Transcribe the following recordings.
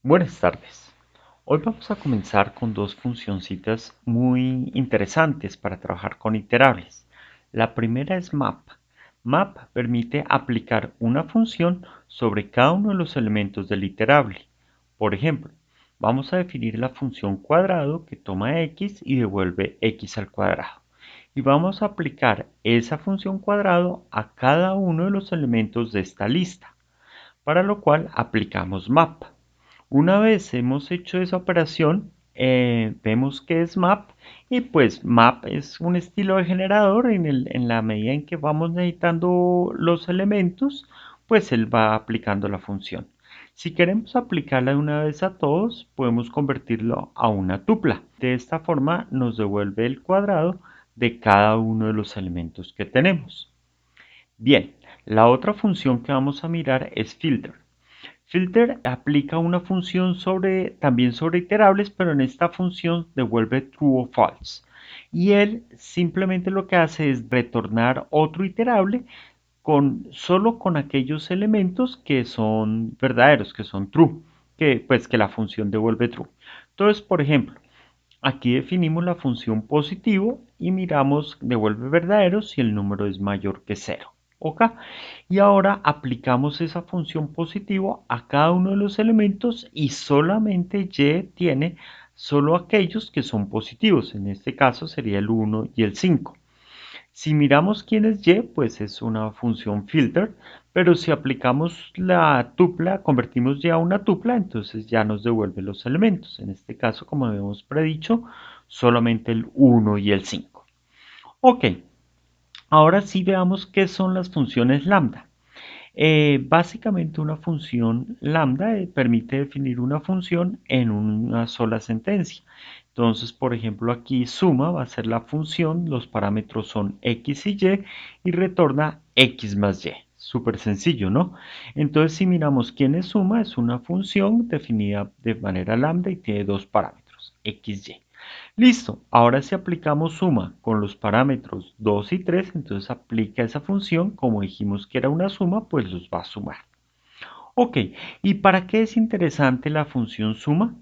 Buenas tardes. Hoy vamos a comenzar con dos funcioncitas muy interesantes para trabajar con iterables. La primera es map. Map permite aplicar una función sobre cada uno de los elementos del iterable. Por ejemplo, vamos a definir la función cuadrado que toma x y devuelve x al cuadrado. Y vamos a aplicar esa función cuadrado a cada uno de los elementos de esta lista, para lo cual aplicamos map. Una vez hemos hecho esa operación, vemos que es map y pues map es un estilo de generador en la medida en que vamos necesitando los elementos, pues él va aplicando la función. Si queremos aplicarla de una vez a todos, podemos convertirlo a una tupla. De esta forma nos devuelve el cuadrado de cada uno de los elementos que tenemos. Bien, la otra función que vamos a mirar es filter. Filter aplica una función también sobre iterables, pero en esta función devuelve true o false. Y él simplemente lo que hace es retornar otro iterable solo con aquellos elementos que son verdaderos, que son true, que la función devuelve true. Entonces, por ejemplo, aquí definimos la función positivo y miramos devuelve verdadero si el número es mayor que 0. ¿Ok? Y ahora aplicamos esa función positivo a cada uno de los elementos y solamente y tiene solo aquellos que son positivos. En este caso sería el 1 y el 5. Si miramos quién es y, pues es una función filter, pero si aplicamos la tupla, convertimos y a una tupla, entonces ya nos devuelve los elementos. En este caso, como habíamos predicho, solamente el 1 y el 5. Ok, ahora sí veamos qué son las funciones lambda. Básicamente una función lambda permite definir una función en una sola sentencia. Entonces, por ejemplo, aquí suma va a ser la función, los parámetros son x y retorna x más y. Súper sencillo, ¿no? Entonces, si miramos quién es suma, es una función definida de manera lambda y tiene dos parámetros, x, y. Listo, ahora si aplicamos suma con los parámetros 2 y 3, entonces aplica esa función, como dijimos que era una suma, pues los va a sumar. Ok, ¿y para qué es interesante la función suma?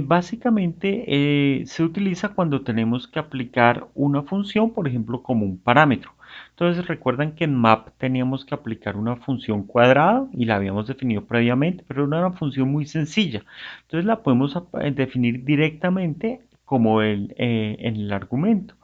Básicamente se utiliza cuando tenemos que aplicar una función, por ejemplo, como un parámetro. Entonces recuerdan que en map teníamos que aplicar una función cuadrada y la habíamos definido previamente, pero era una función muy sencilla. Entonces la podemos definir directamente como en el argumento.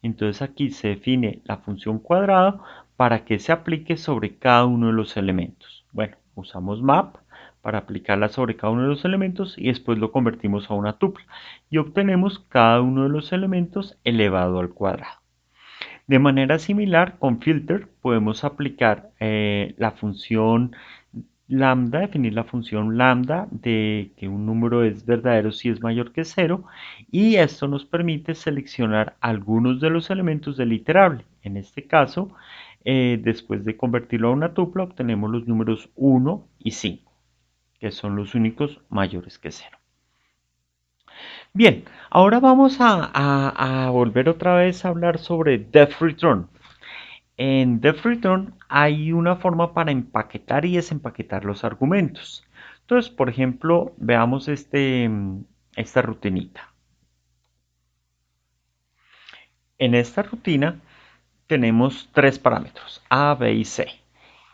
Entonces aquí se define la función cuadrada para que se aplique sobre cada uno de los elementos. Bueno, usamos map para aplicarla sobre cada uno de los elementos y después lo convertimos a una tupla y obtenemos cada uno de los elementos elevado al cuadrado. De manera similar, con filter podemos aplicar la función lambda, definir la función lambda de que un número es verdadero si es mayor que 0 y esto nos permite seleccionar algunos de los elementos del iterable. En este caso, después de convertirlo a una tupla, obtenemos los números 1 y 5, que son los únicos mayores que 0. Bien, ahora vamos a volver otra vez a hablar sobre def return. En def return hay una forma para empaquetar y desempaquetar los argumentos. Entonces, por ejemplo, veamos esta rutinita. En esta rutina tenemos tres parámetros, A, B y C.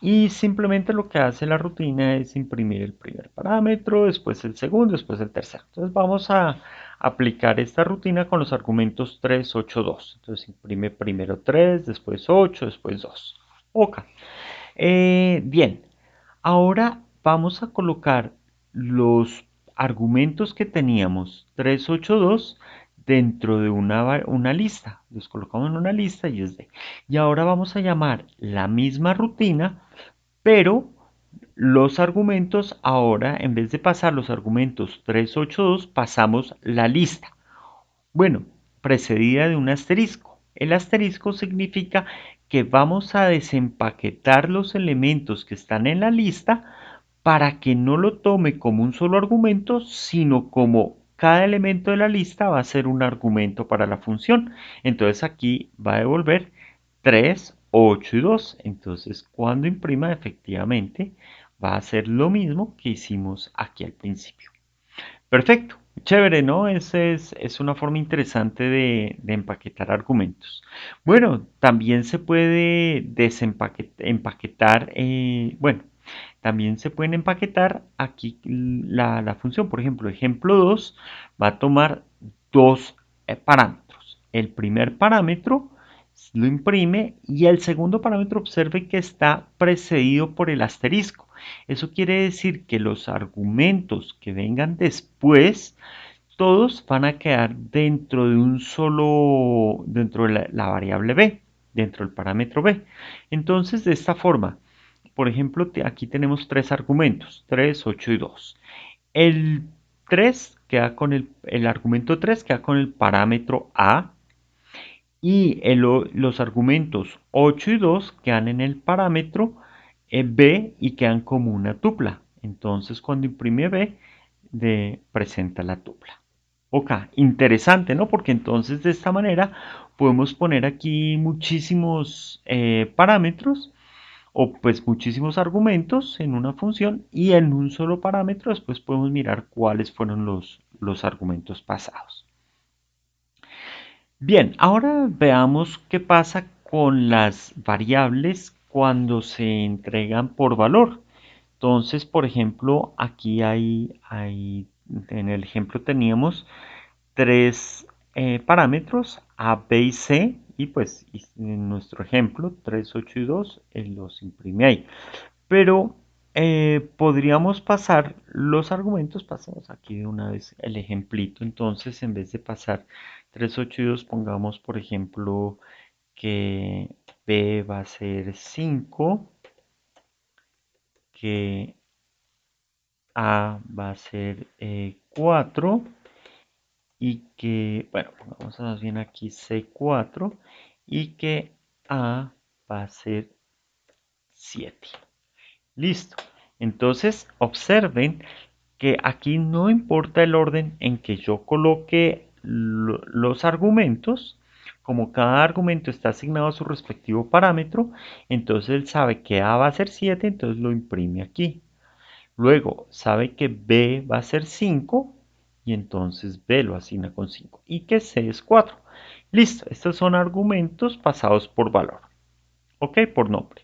Y simplemente lo que hace la rutina es imprimir el primer parámetro, después el segundo, después el tercero. Entonces vamos a aplicar esta rutina con los argumentos 3, 8, 2. Entonces imprime primero 3, después 8, después 2. Ok. Bien, ahora vamos a colocar los argumentos que teníamos 3, 8, 2 dentro de una lista. Los colocamos en una lista y es de. Y ahora vamos a llamar la misma rutina, pero los argumentos ahora, en vez de pasar los argumentos 3, 8, 2, pasamos la lista. Bueno, precedida de un asterisco. El asterisco significa que vamos a desempaquetar los elementos que están en la lista para que no lo tome como un solo argumento, sino como cada elemento de la lista va a ser un argumento para la función. Entonces aquí va a devolver 3, 8 y 2. Entonces cuando imprima efectivamente va a hacer lo mismo que hicimos aquí al principio. Perfecto, chévere, ¿no? Es una forma interesante de empaquetar argumentos. Bueno, también se puede empaquetar, bueno, también se pueden empaquetar aquí la función. Por ejemplo 2 va a tomar dos parámetros. El primer parámetro lo imprime y el segundo parámetro observe que está precedido por el asterisco. Eso quiere decir que los argumentos que vengan después, todos van a quedar dentro de un solo, dentro de la variable b, dentro del parámetro b. Entonces, de esta forma, por ejemplo, aquí tenemos tres argumentos, 3, 8 y 2. El 3 queda con el argumento 3 queda con el parámetro a y los argumentos 8 y 2 quedan en el parámetro b y quedan como una tupla. Entonces, cuando imprime b, presenta la tupla. Ok, interesante, ¿no? Porque entonces de esta manera podemos poner aquí muchísimos parámetros o pues muchísimos argumentos en una función y en un solo parámetro después podemos mirar cuáles fueron los argumentos pasados. Bien, ahora veamos qué pasa con las variables cuando se entregan por valor. Entonces, por ejemplo, aquí en el ejemplo teníamos tres parámetros A, B y C y pues en nuestro ejemplo 3, 8 y 2 los imprime ahí. Pero podríamos pasar los argumentos, pasamos aquí de una vez el ejemplito, entonces en vez de pasar 3, 8 y 2 pongamos por ejemplo que B va a ser 5, que A va a ser 4 y que, bueno, pongamos más bien aquí C4 y que A va a ser 7. Listo. Entonces, observen que aquí no importa el orden en que yo coloque los argumentos, como cada argumento está asignado a su respectivo parámetro, entonces él sabe que A va a ser 7, entonces lo imprime aquí. Luego sabe que B va a ser 5 y entonces B lo asigna con 5 y que C es 4. Listo, estos son argumentos pasados por valor, ok, por nombre.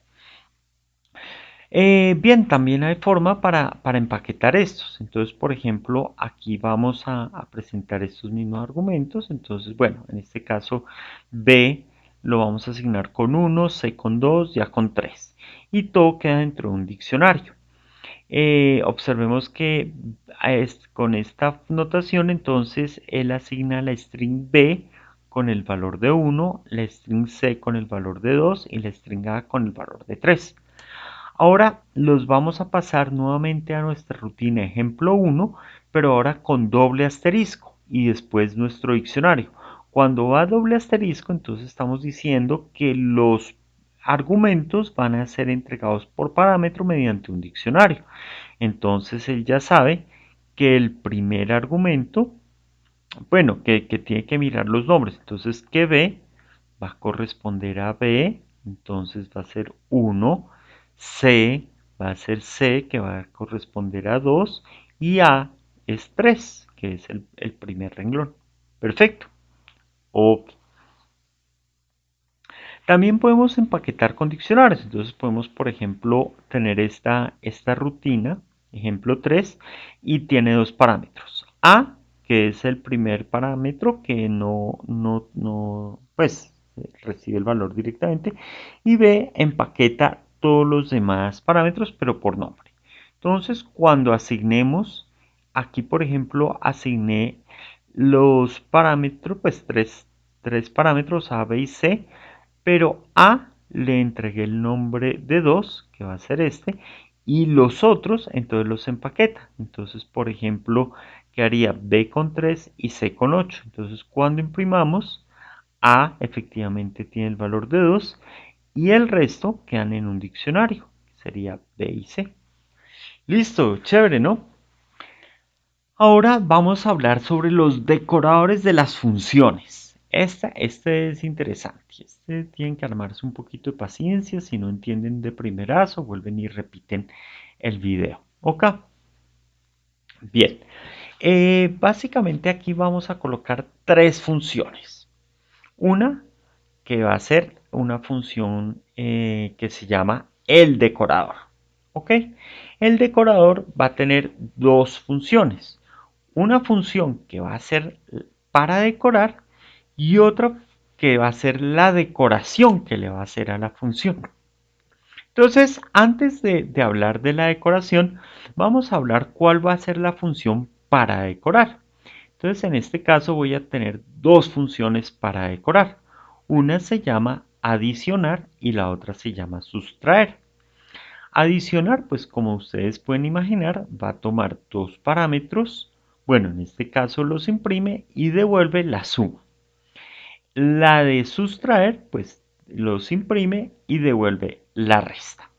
Bien, también hay forma para empaquetar estos. Entonces, por ejemplo, aquí vamos a presentar estos mismos argumentos. Entonces, bueno, en este caso B lo vamos a asignar con 1, C con 2, ya con 3. Y todo queda dentro de un diccionario. Observemos que con esta notación, entonces, él asigna la string B con el valor de 1, la string C con el valor de 2 y la string A con el valor de 3. Ahora los vamos a pasar nuevamente a nuestra rutina ejemplo 1, pero ahora con doble asterisco y después nuestro diccionario. Cuando va doble asterisco, entonces estamos diciendo que los argumentos van a ser entregados por parámetro mediante un diccionario. Entonces él ya sabe que el primer argumento, bueno, que tiene que mirar los nombres. Entonces que B va a corresponder a B, entonces va a ser 1, C va a ser C, que va a corresponder a 2, y A es 3, que es el primer renglón. Perfecto. Ok. También podemos empaquetar con diccionarios. Entonces podemos, por ejemplo, tener esta rutina, ejemplo 3, y tiene dos parámetros. A, que es el primer parámetro que pues, recibe el valor directamente. Y B, empaqueta todos los demás parámetros, pero por nombre. Entonces, cuando asignemos, aquí por ejemplo, asigné los parámetros, pues tres parámetros A, B y C, pero a le entregué el nombre de 2, que va a ser este, y los otros entonces los empaqueta. Entonces, por ejemplo, quedaría B con 3 y C con 8. Entonces, cuando imprimamos, A efectivamente tiene el valor de 2 y el resto quedan en un diccionario, que sería B y C. Listo, chévere, ¿no? Ahora vamos a hablar sobre los decoradores de las funciones. Este es interesante. Tienen que armarse un poquito de paciencia. Si no entienden de primerazo, vuelven y repiten el video. Ok. Bien. Básicamente aquí vamos a colocar tres funciones. Una que va a ser una función que se llama el decorador. ¿Ok? El decorador va a tener dos funciones. Una función que va a ser para decorar y otra que va a ser la decoración que le va a hacer a la función. Entonces, antes de hablar de la decoración, vamos a hablar cuál va a ser la función para decorar. Entonces, en este caso voy a tener dos funciones para decorar. Una se llama adicionar y la otra se llama sustraer. Adicionar, pues como ustedes pueden imaginar, va a tomar dos parámetros. Bueno, en este caso los imprime y devuelve la suma. La de sustraer, pues los imprime y devuelve la resta.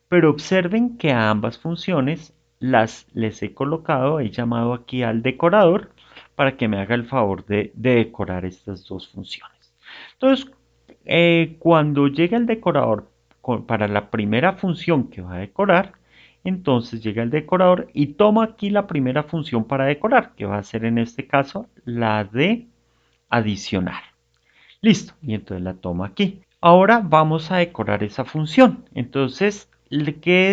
Pero observen que a ambas funciones les he colocado, he llamado aquí al decorador para que me haga el favor de decorar estas dos funciones. Entonces, cuando llega el decorador para la primera función que va a decorar, entonces llega el decorador y toma aquí la primera función para decorar, que va a ser en este caso la de adicionar. Listo, y entonces la tomo aquí. Ahora vamos a decorar esa función. Entonces,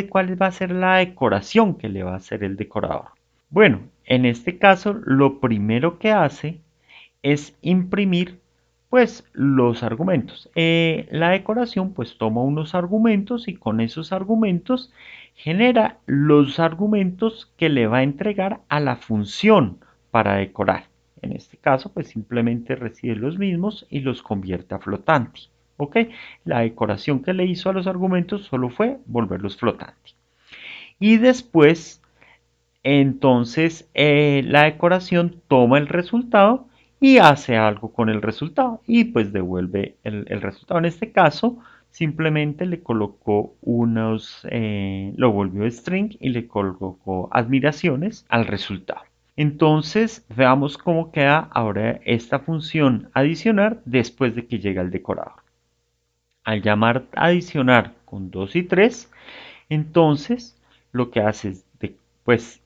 ¿cuál va a ser la decoración que le va a hacer el decorador? Bueno, en este caso, lo primero que hace es imprimir pues los argumentos. La decoración pues toma unos argumentos y con esos argumentos genera los argumentos que le va a entregar a la función para decorar. En este caso pues simplemente recibe los mismos y los convierte a flotante. ¿Ok? La decoración que le hizo a los argumentos solo fue volverlos flotante. Y después entonces la decoración toma el resultado y hace algo con el resultado y pues devuelve el resultado. En este caso simplemente le colocó lo volvió string y le colocó admiraciones al resultado. Entonces veamos cómo queda ahora esta función adicionar después de que llega el decorador. Al llamar adicionar con 2 y 3, entonces lo que hace es pues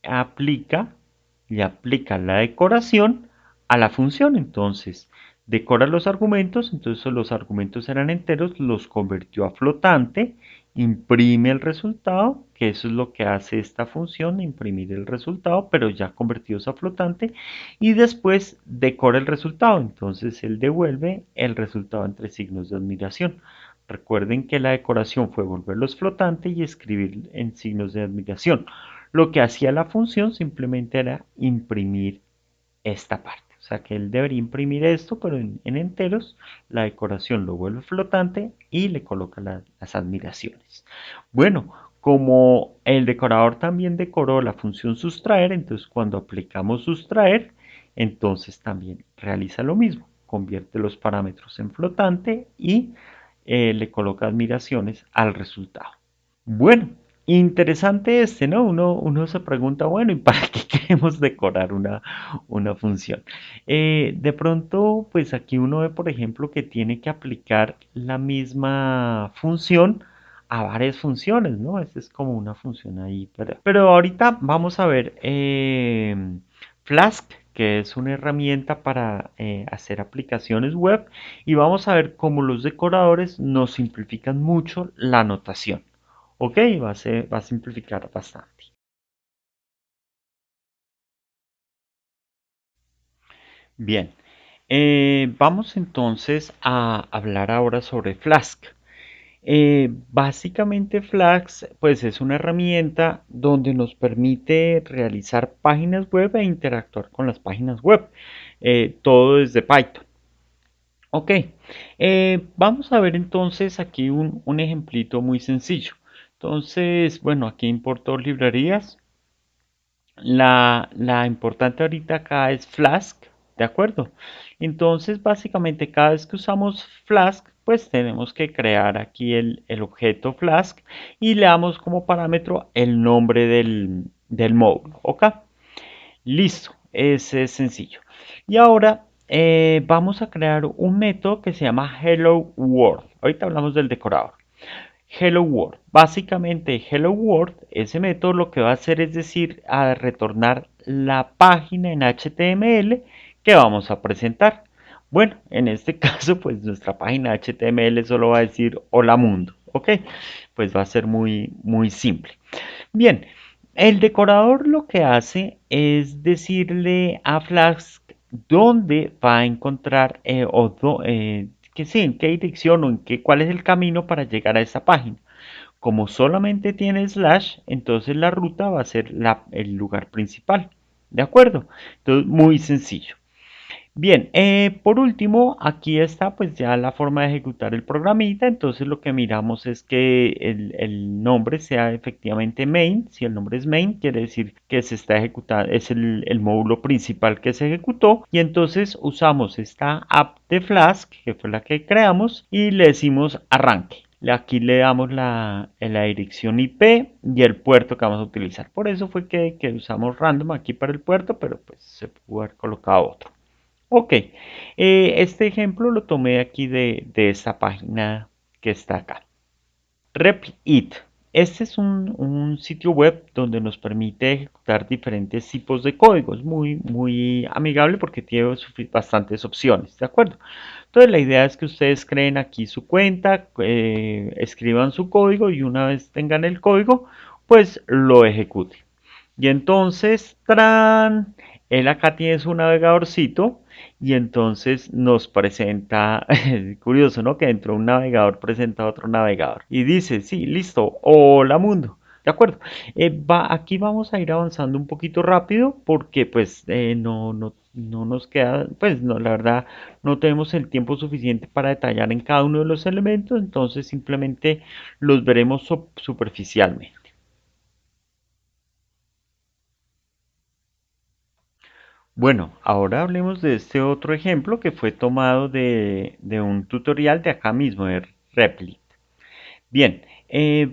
aplica, le aplica la decoración a la función. Entonces decora los argumentos, entonces los argumentos eran enteros, los convirtió a flotante, imprime el resultado, que eso es lo que hace esta función, imprimir el resultado, pero ya convertidos a flotante, y después decora el resultado. Entonces él devuelve el resultado entre signos de admiración. Recuerden que la decoración fue volverlos flotante y escribir en signos de admiración. Lo que hacía la función simplemente era imprimir esta parte. O sea que él debería imprimir esto, pero en enteros, la decoración lo vuelve flotante y le coloca las admiraciones. Bueno, como el decorador también decoró la función sustraer, entonces cuando aplicamos sustraer, entonces también realiza lo mismo. Convierte los parámetros en flotante y le coloca admiraciones al resultado. Bueno, interesante este, ¿no? Uno se pregunta, bueno, ¿y para qué queremos decorar una función? De pronto, pues aquí uno ve, por ejemplo, que tiene que aplicar la misma función a varias funciones, ¿no? Esta es como una función ahí. Pero ahorita vamos a ver Flask, que es una herramienta para hacer aplicaciones web, y vamos a ver cómo los decoradores nos simplifican mucho la notación. Ok, va a simplificar bastante. Bien, vamos entonces a hablar ahora sobre Flask. Básicamente Flask pues es una herramienta donde nos permite realizar páginas web e interactuar con las páginas web. Todo desde Python. Ok, vamos a ver entonces aquí un ejemplito muy sencillo. Entonces, bueno, aquí importo librerías. La importante ahorita acá es Flask, ¿de acuerdo? Entonces, básicamente, cada vez que usamos Flask, pues tenemos que crear aquí el objeto Flask y le damos como parámetro el nombre del módulo, ¿ok? Listo, ese es sencillo. Y ahora vamos a crear un método que se llama Hello World. Ahorita hablamos del decorador. Hello World. Básicamente, Hello World, ese método lo que va a hacer es decir, a retornar la página en HTML que vamos a presentar. Bueno, en este caso, pues nuestra página HTML solo va a decir hola mundo, ¿ok? Pues va a ser muy simple. Bien, el decorador lo que hace es decirle a Flask dónde va a encontrar que sí, en qué dirección o cuál es el camino para llegar a esa página. Como solamente tiene slash, entonces la ruta va a ser el lugar principal. ¿De acuerdo? Entonces, muy sencillo. Bien, por último, aquí está pues ya la forma de ejecutar el programita. Entonces lo que miramos es que el nombre sea efectivamente main. Si el nombre es main, quiere decir que se está ejecutando, es el módulo principal que se ejecutó. Y entonces usamos esta app de Flask, que fue la que creamos, y le decimos arranque. Aquí le damos la dirección IP y el puerto que vamos a utilizar. Por eso fue que usamos random aquí para el puerto, pero pues se pudo haber colocado otro. Ok, este ejemplo lo tomé aquí de esta página que está acá. RepIt. Este es un sitio web donde nos permite ejecutar diferentes tipos de códigos. Muy amigable porque tiene bastantes opciones, ¿de acuerdo? Entonces la idea es que ustedes creen aquí su cuenta, escriban su código y una vez tengan el código, pues lo ejecuten. Y entonces, ¡tran! Él acá tiene su navegadorcito y entonces nos presenta, es curioso, ¿no? Que dentro de un navegador presenta otro navegador. Y dice, sí, listo, hola mundo. De acuerdo. Aquí vamos a ir avanzando un poquito rápido porque pues no nos queda, pues no, la verdad no tenemos el tiempo suficiente para detallar en cada uno de los elementos, entonces simplemente los veremos superficialmente. Bueno, ahora hablemos de este otro ejemplo que fue tomado de un tutorial de acá mismo, de Replit. Bien,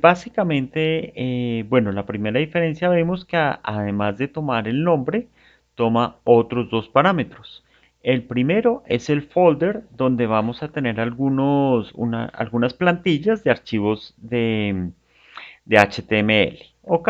básicamente, bueno, la primera diferencia vemos que además de tomar el nombre, toma otros dos parámetros. El primero es el folder donde vamos a tener algunas plantillas de archivos de HTML. ¿Ok?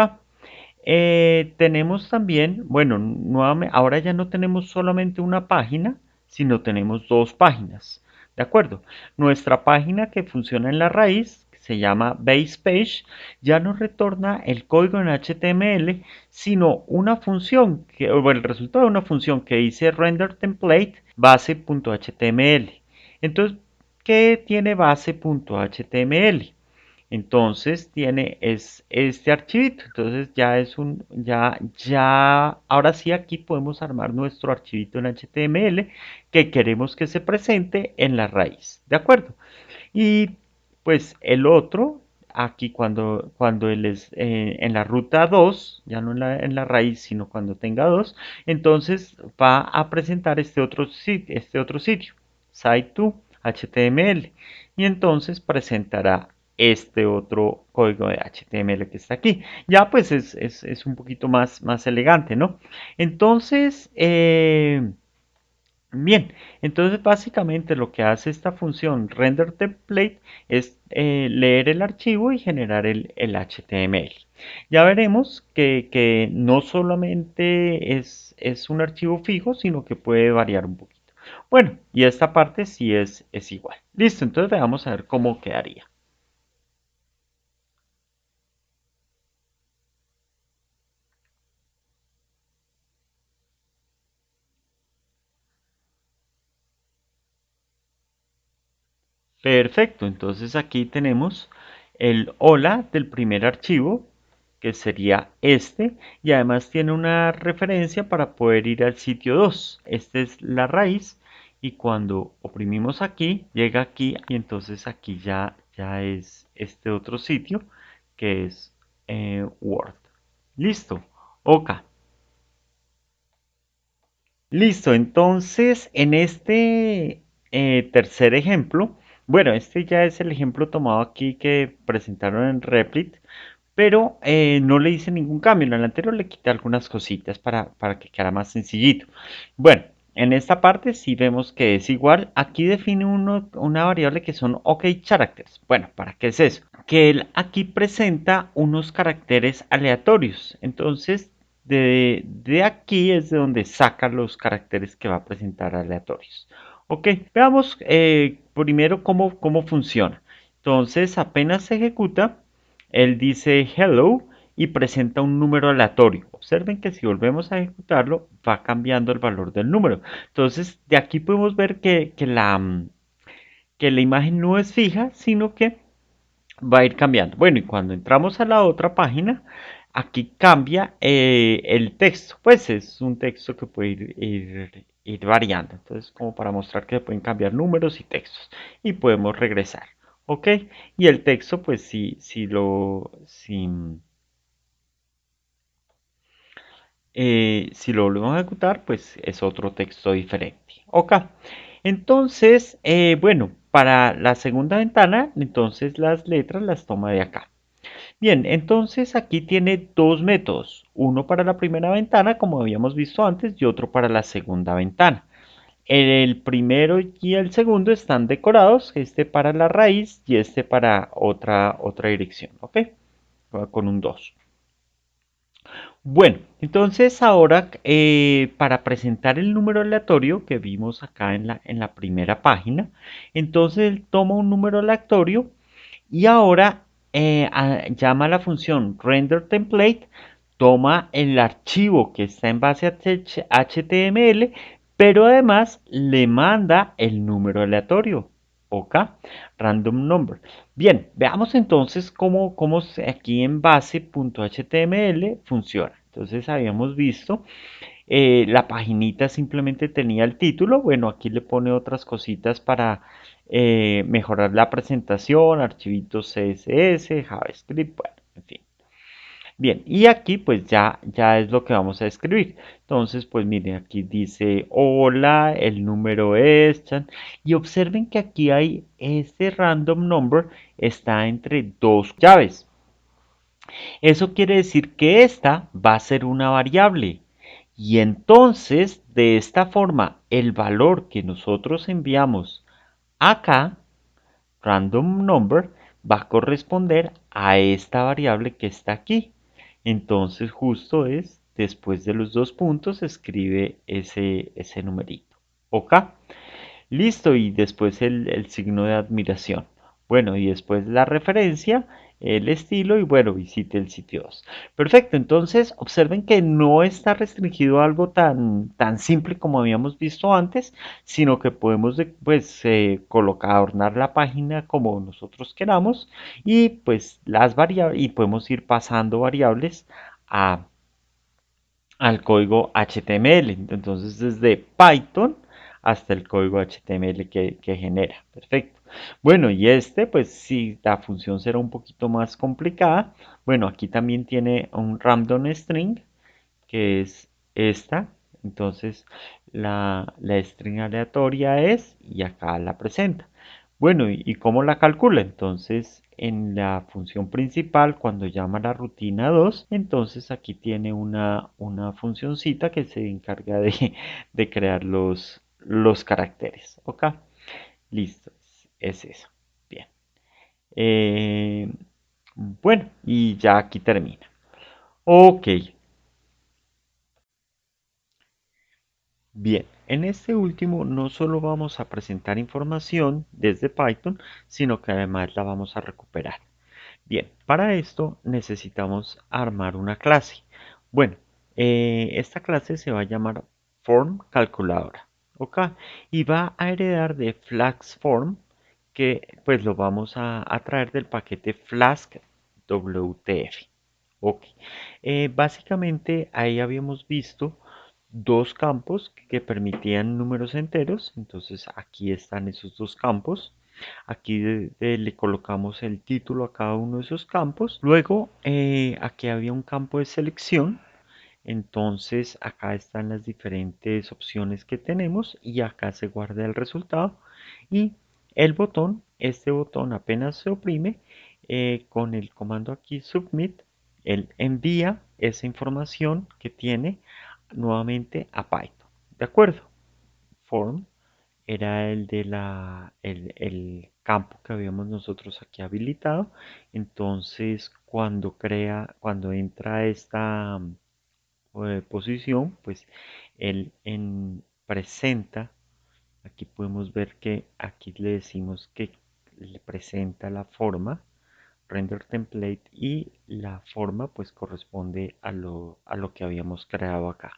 Tenemos también, bueno, nuevamente, ahora ya no tenemos solamente una página, sino tenemos dos páginas. ¿De acuerdo? Nuestra página que funciona en la raíz, que se llama base page, ya no retorna el código en HTML, sino una función, o el resultado de una función que dice render template base.html. Entonces, ¿qué tiene base.html? Entonces tiene este archivito. Entonces ahora sí aquí podemos armar nuestro archivito en HTML que queremos que se presente en la raíz. ¿De acuerdo? Y pues el otro, aquí cuando él es en la ruta 2 ya no en la raíz, sino cuando tenga 2 entonces va a presentar este otro sitio, site2 HTML, y entonces presentará este otro código de HTML que está aquí. Ya pues es un poquito más elegante, ¿no? Entonces, bien, entonces básicamente lo que hace esta función render template es leer el archivo y generar el HTML. Ya veremos que no solamente es un archivo fijo, sino que puede variar un poquito. Bueno, y esta parte sí es igual. Listo, entonces veamos a ver cómo quedaría. Perfecto, entonces aquí tenemos el hola del primer archivo, que sería este, y además tiene una referencia para poder ir al sitio 2. Esta es la raíz, y cuando oprimimos aquí, llega aquí, y entonces aquí ya es este otro sitio, que es Word. Listo, ok. Listo, entonces en este tercer ejemplo, bueno, este ya es el ejemplo tomado aquí que presentaron en Replit, pero no le hice ningún cambio. En el anterior le quité algunas cositas para que quedara más sencillito. Bueno, en esta parte sí vemos que es igual. Aquí define una variable que son OK characters. Bueno, ¿para qué es eso? Que él aquí presenta unos caracteres aleatorios. Entonces, de aquí es de donde saca los caracteres que va a presentar aleatorios. Ok, veamos primero cómo funciona. Entonces, apenas se ejecuta, él dice hello y presenta un número aleatorio. Observen que si volvemos a ejecutarlo, va cambiando el valor del número. Entonces, de aquí podemos ver que la imagen no es fija, sino que va a ir cambiando. Bueno, y cuando entramos a la otra página, aquí cambia el texto. Pues es un texto que puede ir variando. Entonces, como para mostrar que se pueden cambiar números y textos. Y podemos regresar. ¿Ok? Y el texto, pues si lo volvemos a ejecutar, pues es otro texto diferente. Ok. Entonces, bueno, para la segunda ventana, entonces las letras las toma de acá. Bien, entonces aquí tiene dos métodos, uno para la primera ventana, como habíamos visto antes, y otro para la segunda ventana. El primero y el segundo están decorados, este para la raíz y este para otra dirección, ¿ok? Con un 2. Bueno, entonces ahora para presentar el número aleatorio que vimos acá en la primera página, entonces él toma un número aleatorio y ahora llama a la función renderTemplate, toma el archivo que está en base a HTML, pero además le manda el número aleatorio. OK, random number. Bien, veamos entonces cómo aquí en base.html funciona. Entonces habíamos visto la paginita simplemente tenía el título. Bueno, aquí le pone otras cositas para mejorar la presentación, archivitos CSS, JavaScript, bueno, en fin. Bien, y aquí pues ya es lo que vamos a escribir. Entonces, pues miren, aquí dice hola, el número es, chan, y observen que aquí hay este random number está entre dos llaves. Eso quiere decir que esta va a ser una variable. Y entonces, de esta forma, el valor que nosotros enviamos acá, random number, va a corresponder a esta variable que está aquí. Entonces, justo es, después de los dos puntos, escribe ese numerito. ¿Ok? Listo, y después el signo de admiración. Bueno, y después la referencia, el estilo y bueno, visite el sitio 2. Perfecto, entonces observen que no está restringido a algo tan simple como habíamos visto antes, sino que podemos pues colocar, adornar la página como nosotros queramos y pues las variables y podemos ir pasando variables a al código HTML. Entonces, desde Python hasta el código HTML que genera. Perfecto. Bueno, y pues si la función será un poquito más complicada, bueno, aquí también tiene un random string, que es esta. Entonces, la string aleatoria es, y acá la presenta. Bueno, ¿y cómo la calcula? Entonces, en la función principal, cuando llama la rutina 2, entonces aquí tiene una funcioncita que se encarga de crear los caracteres. ¿Ok? Listo, es eso. Bien. Eh, bueno, y ya aquí termina. Ok, bien, en este último no solo vamos a presentar información desde Python, sino que además la vamos a recuperar. Bien, para esto necesitamos armar una clase. Bueno, esta clase se va a llamar Form Calculadora, ¿ok? Y va a heredar de Flask Form, que pues lo vamos a traer del paquete Flask WTF. Ok, básicamente ahí habíamos visto dos campos que permitían números enteros, entonces aquí están esos dos campos. Aquí le colocamos el título a cada uno de esos campos. Luego aquí había un campo de selección, entonces acá están las diferentes opciones que tenemos y acá se guarda el resultado. Y el botón, este botón apenas se oprime con el comando aquí submit, él envía esa información que tiene nuevamente a Python. ¿De acuerdo? form era el de el campo que habíamos nosotros aquí habilitado. Entonces, cuando entra esta posición, pues él presenta, aquí podemos ver que aquí le decimos que le presenta la forma, render template, y la forma pues corresponde a lo que habíamos creado acá.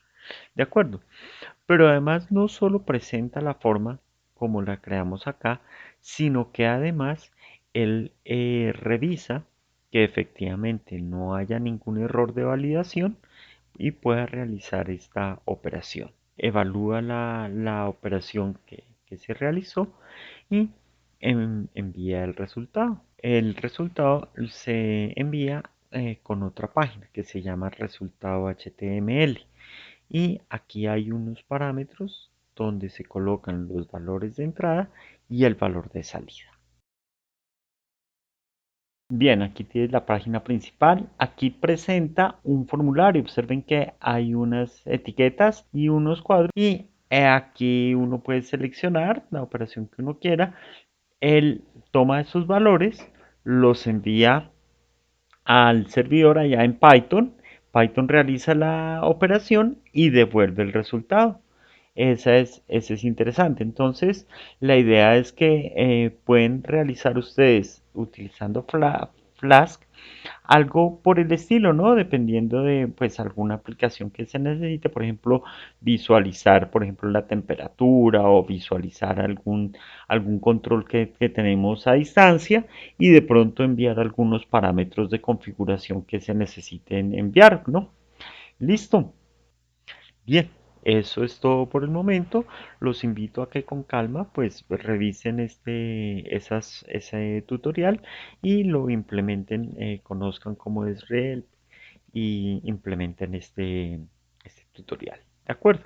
De acuerdo. Pero además no solo presenta la forma como la creamos acá, sino que además él revisa que efectivamente no haya ningún error de validación y pueda realizar esta operación. Evalúa la operación que se realizó y envía el resultado. El resultado se envía con otra página que se llama resultado HTML. Y aquí hay unos parámetros donde se colocan los valores de entrada y el valor de salida. Bien, aquí tienes la página principal. Aquí presenta un formulario. Observen que hay unas etiquetas y unos cuadros. Y aquí uno puede seleccionar la operación que uno quiera. Él toma esos valores, los envía al servidor allá en Python. Python realiza la operación y devuelve el resultado. Ese es interesante. Entonces, la idea es que pueden realizar ustedes utilizando Flask algo por el estilo, ¿no? Dependiendo de pues alguna aplicación que se necesite, por ejemplo, visualizar, por ejemplo, la temperatura o visualizar algún control que tenemos a distancia y de pronto enviar algunos parámetros de configuración que se necesiten enviar, ¿no? Listo. Bien, eso es todo por el momento. Los invito a que con calma pues revisen ese tutorial y lo implementen, conozcan cómo es Real y implementen este tutorial. ¿De acuerdo?